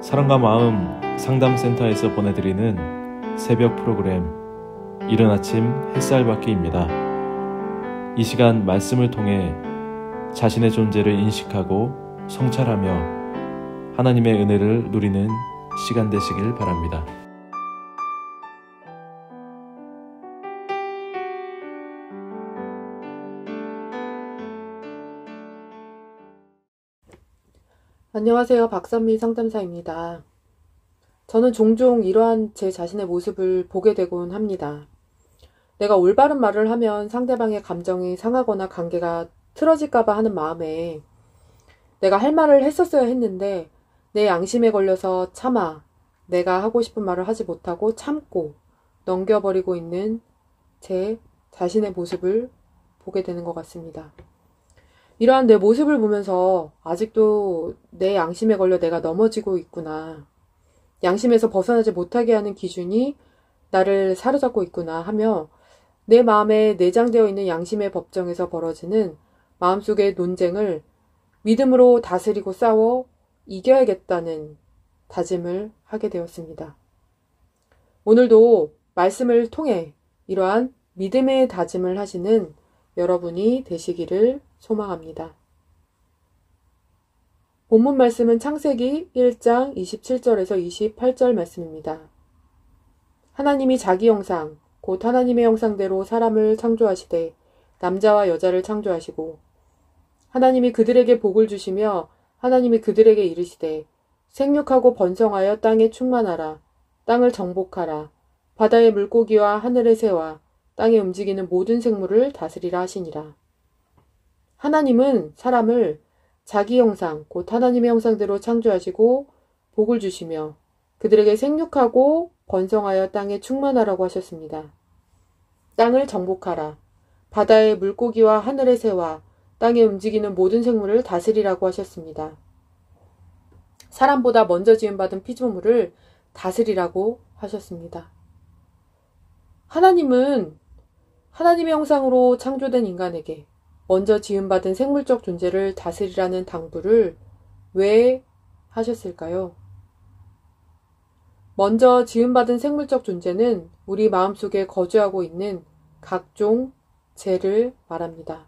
사랑과 마음 상담센터에서 보내드리는 새벽 프로그램 이른 아침 햇살받기입니다. 이 시간 말씀을 통해 자신의 존재를 인식하고 성찰하며 하나님의 은혜를 누리는 시간 되시길 바랍니다. 안녕하세요. 박선미 상담사입니다. 저는 종종 이러한 제 자신의 모습을 보게 되곤 합니다. 내가 올바른 말을 하면 상대방의 감정이 상하거나 관계가 틀어질까봐 하는 마음에 내가 할 말을 했었어야 했는데 내 양심에 걸려서 내가 하고 싶은 말을 하지 못하고 참고 넘겨버리고 있는 제 자신의 모습을 보게 되는 것 같습니다. 이러한 내 모습을 보면서 아직도 내 양심에 걸려 내가 넘어지고 있구나. 양심에서 벗어나지 못하게 하는 기준이 나를 사로잡고 있구나 하며 내 마음에 내장되어 있는 양심의 법정에서 벌어지는 마음속의 논쟁을 믿음으로 다스리고 싸워 이겨야겠다는 다짐을 하게 되었습니다. 오늘도 말씀을 통해 이러한 믿음의 다짐을 하시는 여러분이 되시기를 소망합니다. 본문 말씀은 창세기 1장 27절에서 28절 말씀입니다. 하나님이 자기 형상, 곧 하나님의 형상대로 사람을 창조하시되 남자와 여자를 창조하시고 하나님이 그들에게 복을 주시며 하나님이 그들에게 이르시되 생육하고 번성하여 땅에 충만하라. 땅을 정복하라. 바다의 물고기와 하늘의 새와 땅에 움직이는 모든 생물을 다스리라 하시니라. 하나님은 사람을 자기 형상, 곧 하나님의 형상대로 창조하시고 복을 주시며 그들에게 생육하고 번성하여 땅에 충만하라고 하셨습니다. 땅을 정복하라. 바다의 물고기와 하늘의 새와 땅에 움직이는 모든 생물을 다스리라고 하셨습니다. 사람보다 먼저 지음받은 피조물을 다스리라고 하셨습니다. 하나님은 하나님의 형상으로 창조된 인간에게 먼저 지음받은 생물적 존재를 다스리라는 당부를 왜 하셨을까요? 먼저 지음받은 생물적 존재는 우리 마음속에 거주하고 있는 각종 죄를 말합니다.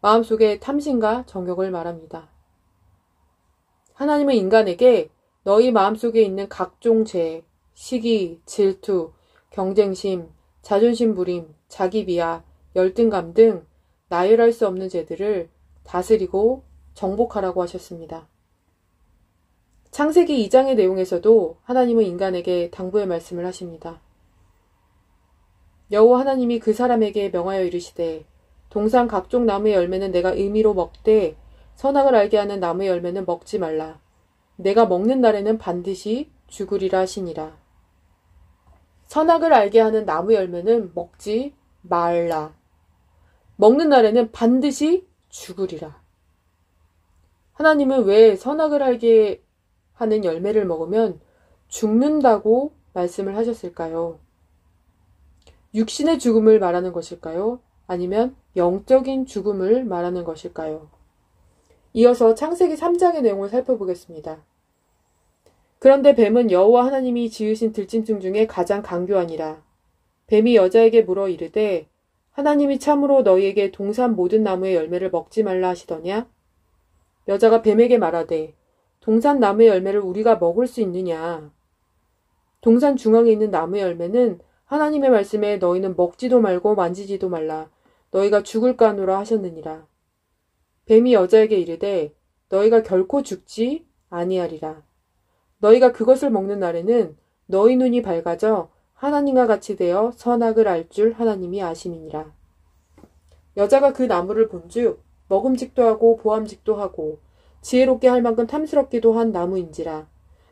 마음속의 탐심과 정욕을 말합니다. 하나님은 인간에게 너희 마음속에 있는 각종 죄, 시기, 질투, 경쟁심, 자존심 부림, 자기 비하, 열등감 등 나열할 수 없는 죄들을 다스리고 정복하라고 하셨습니다. 창세기 2장의 내용에서도 하나님은 인간에게 당부의 말씀을 하십니다. 여호와 하나님이 그 사람에게 명하여 이르시되 동산 각종 나무의 열매는 내가 의미로 먹되 선악을 알게 하는 나무의 열매는 먹지 말라. 내가 먹는 날에는 반드시 죽으리라 하시니라. 선악을 알게 하는 나무 열매는 먹지 말라. 먹는 날에는 반드시 죽으리라. 하나님은 왜 선악을 알게 하는 열매를 먹으면 죽는다고 말씀을 하셨을까요? 육신의 죽음을 말하는 것일까요? 아니면 영적인 죽음을 말하는 것일까요? 이어서 창세기 3장의 내용을 살펴보겠습니다. 그런데 뱀은 여호와 하나님이 지으신 들짐승 중에 가장 강교하니라. 뱀이 여자에게 물어 이르되 하나님이 참으로 너희에게 동산 모든 나무의 열매를 먹지 말라 하시더냐? 여자가 뱀에게 말하되 동산 나무의 열매를 우리가 먹을 수 있느냐? 동산 중앙에 있는 나무의 열매는 하나님의 말씀에 너희는 먹지도 말고 만지지도 말라. 너희가 죽을까 하노라 하셨느니라. 뱀이 여자에게 이르되 너희가 결코 죽지 아니하리라. 너희가 그것을 먹는 날에는 너희 눈이 밝아져 하나님과 같이 되어 선악을 알 줄 하나님이 아심이니라. 여자가 그 나무를 본즉 먹음직도 하고 보암직도 하고 지혜롭게 할 만큼 탐스럽기도 한 나무인지라.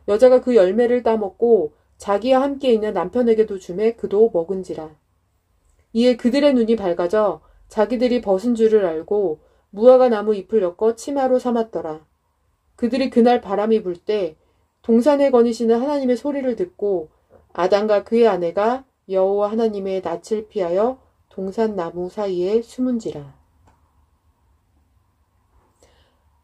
여자가 그 열매를 따먹고 자기와 함께 있는 남편에게도 주매 그도 먹은지라. 이에 그들의 눈이 밝아져 자기들이 벗은 줄을 알고 무화과 나무 잎을 엮어 치마로 삼았더라. 그들이 그날 바람이 불 때 동산에 거니시는 하나님의 소리를 듣고 아담과 그의 아내가 여호와 하나님의 낯을 피하여 동산 나무 사이에 숨은지라.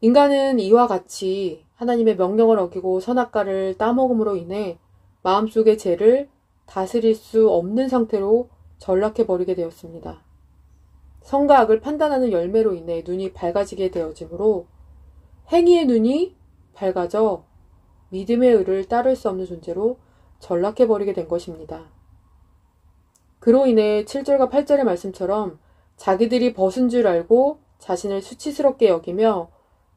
인간은 이와 같이 하나님의 명령을 어기고 선악과를 따먹음으로 인해 마음속의 죄를 다스릴 수 없는 상태로 전락해버리게 되었습니다. 선과 악을 판단하는 열매로 인해 눈이 밝아지게 되어지므로 행위의 눈이 밝아져 믿음의 의를 따를 수 없는 존재로 전락해버리게 된 것입니다. 그로 인해 7절과 8절의 말씀처럼 자기들이 벗은 줄 알고 자신을 수치스럽게 여기며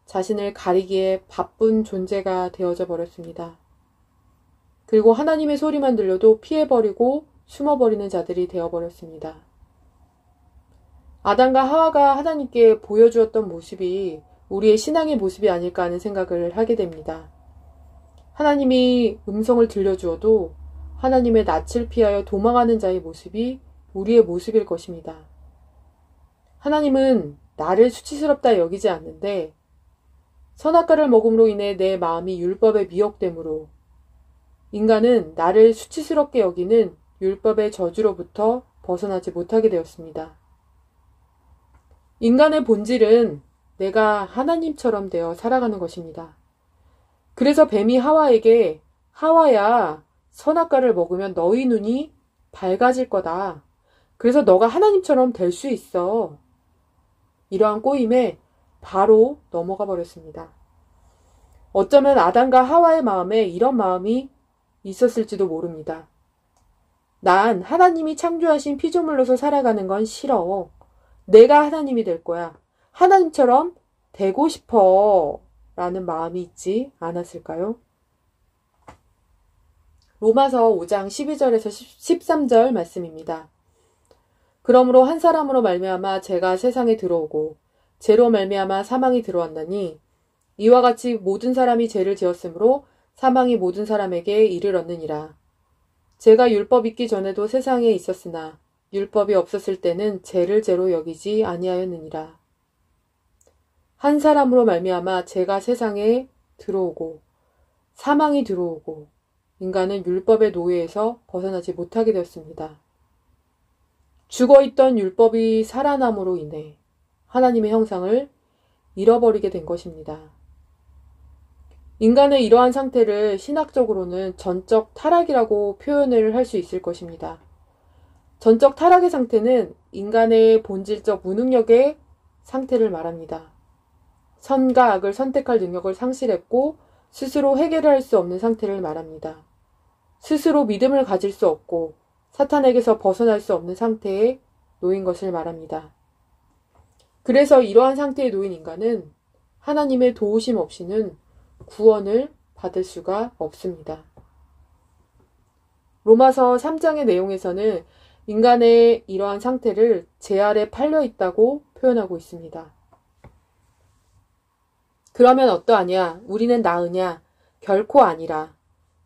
자신을 가리기에 바쁜 존재가 되어져 버렸습니다. 그리고 하나님의 소리만 들려도 피해버리고 숨어버리는 자들이 되어버렸습니다. 아담과 하와가 하나님께 보여주었던 모습이 우리의 신앙의 모습이 아닐까 하는 생각을 하게 됩니다. 하나님이 음성을 들려주어도 하나님의 낯을 피하여 도망하는 자의 모습이 우리의 모습일 것입니다. 하나님은 나를 수치스럽다 여기지 않는데 선악과를 먹음으로 인해 내 마음이 율법에 미혹되므로 인간은 나를 수치스럽게 여기는 율법의 저주로부터 벗어나지 못하게 되었습니다. 인간의 본질은 내가 하나님처럼 되어 살아가는 것입니다. 그래서 뱀이 하와에게 하와야 선악과를 먹으면 너희 눈이 밝아질 거다. 그래서 너가 하나님처럼 될 수 있어. 이러한 꼬임에 바로 넘어가 버렸습니다. 어쩌면 아담과 하와의 마음에 이런 마음이 있었을지도 모릅니다. 난 하나님이 창조하신 피조물로서 살아가는 건 싫어. 내가 하나님이 될 거야. 하나님처럼 되고 싶어. 라는 마음이 있지 않았을까요? 로마서 5장 12절에서 13절 말씀입니다. 그러므로 한 사람으로 말미암아 죄가 세상에 들어오고 죄로 말미암아 사망이 들어왔나니 이와 같이 모든 사람이 죄를 지었으므로 사망이 모든 사람에게 이르렀느니라. 죄가 율법 있기 전에도 세상에 있었으나 율법이 없었을 때는 죄를 죄로 여기지 아니하였느니라. 한 사람으로 말미암아 죄가 세상에 들어오고 사망이 들어오고 인간은 율법의 노예에서 벗어나지 못하게 되었습니다. 죽어있던 율법이 살아남으로 인해 하나님의 형상을 잃어버리게 된 것입니다. 인간의 이러한 상태를 신학적으로는 전적 타락이라고 표현을 할 수 있을 것입니다. 전적 타락의 상태는 인간의 본질적 무능력의 상태를 말합니다. 선과 악을 선택할 능력을 상실했고 스스로 해결을 할 수 없는 상태를 말합니다. 스스로 믿음을 가질 수 없고 사탄에게서 벗어날 수 없는 상태에 놓인 것을 말합니다. 그래서 이러한 상태에 놓인 인간은 하나님의 도우심 없이는 구원을 받을 수가 없습니다. 로마서 3장의 내용에서는 인간의 이러한 상태를 죄 아래 팔려 있다고 표현하고 있습니다. 그러면 어떠하냐? 우리는 나으냐? 결코 아니라.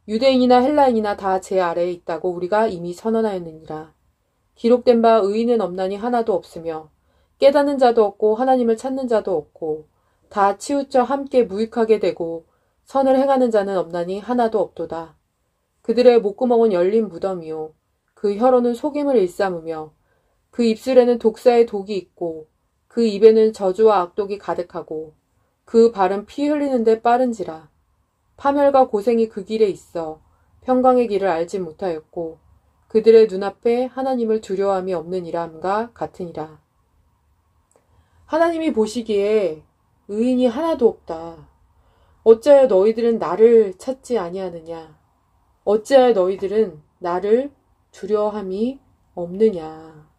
유대인이나 헬라인이나 다 죄 아래에 있다고 우리가 이미 선언하였느니라. 기록된 바 의인은 없나니 하나도 없으며 깨닫는 자도 없고 하나님을 찾는 자도 없고 다 치우쳐 함께 무익하게 되고 선을 행하는 자는 없나니 하나도 없도다. 그들의 목구멍은 열린 무덤이요 그 혀로는 속임을 일삼으며 그 입술에는 독사의 독이 있고 그 입에는 저주와 악독이 가득하고 그 발은 피 흘리는데 빠른지라. 파멸과 고생이 그 길에 있어 평강의 길을 알지 못하였고 그들의 눈앞에 하나님을 두려워함이 없느니라 함과 같으니라. 하나님이 보시기에 의인이 하나도 없다. 어찌하여 너희들은 나를 찾지 아니하느냐? 어찌하여 너희들은 나를 두려워함이 없느냐?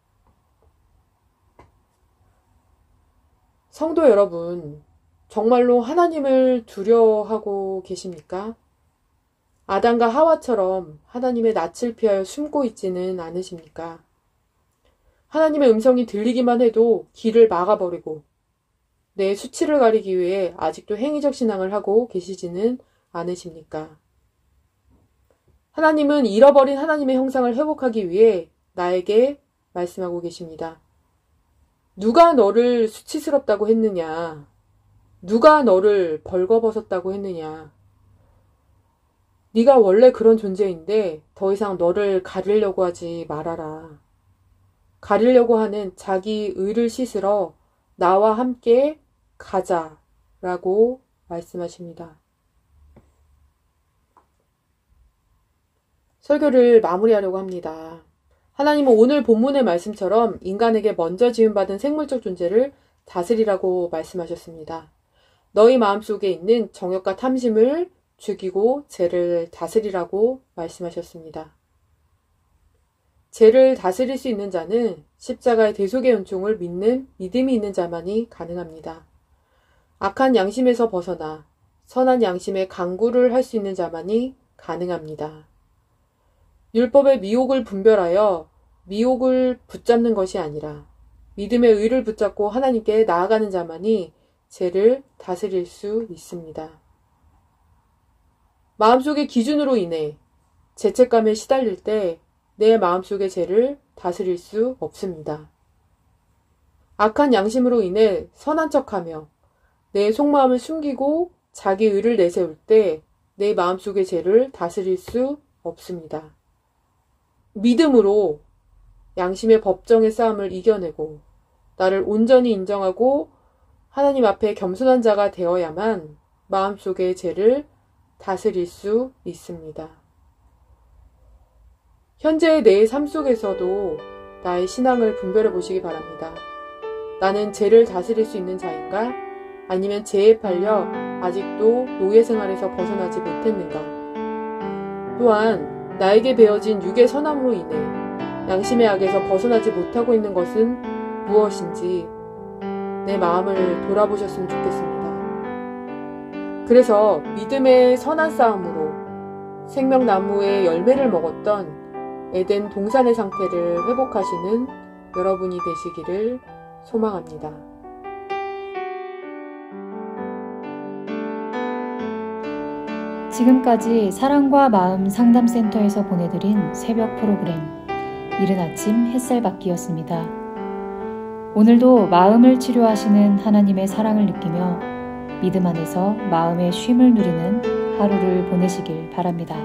성도 여러분, 정말로 하나님을 두려워하고 계십니까? 아담과 하와처럼 하나님의 낯을 피하여 숨고 있지는 않으십니까? 하나님의 음성이 들리기만 해도 길을 막아버리고 내 수치를 가리기 위해 아직도 행위적 신앙을 하고 계시지는 않으십니까? 하나님은 잃어버린 하나님의 형상을 회복하기 위해 나에게 말씀하고 계십니다. 누가 너를 수치스럽다고 했느냐? 누가 너를 벌거벗었다고 했느냐? 네가 원래 그런 존재인데 더 이상 너를 가리려고 하지 말아라. 가리려고 하는 자기 의를 씻으러 나와 함께 가자라고 말씀하십니다. 설교를 마무리하려고 합니다. 하나님은 오늘 본문의 말씀처럼 인간에게 먼저 지음받은 생물적 존재를 다스리라고 말씀하셨습니다. 너희 마음속에 있는 정욕과 탐심을 죽이고 죄를 다스리라고 말씀하셨습니다. 죄를 다스릴 수 있는 자는 십자가의 대속의 은총을 믿는 믿음이 있는 자만이 가능합니다. 악한 양심에서 벗어나 선한 양심의 강구를 할 수 있는 자만이 가능합니다. 율법의 미혹을 분별하여 미혹을 붙잡는 것이 아니라 믿음의 의를 붙잡고 하나님께 나아가는 자만이 죄를 다스릴 수 있습니다. 마음속의 기준으로 인해 죄책감에 시달릴 때 내 마음속의 죄를 다스릴 수 없습니다. 악한 양심으로 인해 선한 척하며 내 속마음을 숨기고 자기 의를 내세울 때 내 마음속의 죄를 다스릴 수 없습니다. 믿음으로 양심의 법정의 싸움을 이겨내고 나를 온전히 인정하고 하나님 앞에 겸손한 자가 되어야만 마음속의 죄를 다스릴 수 있습니다. 현재의 내 삶 속에서도 나의 신앙을 분별해 보시기 바랍니다. 나는 죄를 다스릴 수 있는 자인가? 아니면 죄에 팔려 아직도 노예 생활에서 벗어나지 못했는가? 또한 나에게 베어진 육의 선함으로 인해 양심의 악에서 벗어나지 못하고 있는 것은 무엇인지 내 마음을 돌아보셨으면 좋겠습니다. 그래서 믿음의 선한 싸움으로 생명나무의 열매를 먹었던 에덴 동산의 상태를 회복하시는 여러분이 되시기를 소망합니다. 지금까지 사랑과 마음 상담센터에서 보내드린 새벽 프로그램 이른 아침 햇살받기였습니다. 오늘도 마음을 치료하시는 하나님의 사랑을 느끼며 믿음 안에서 마음의 쉼을 누리는 하루를 보내시길 바랍니다.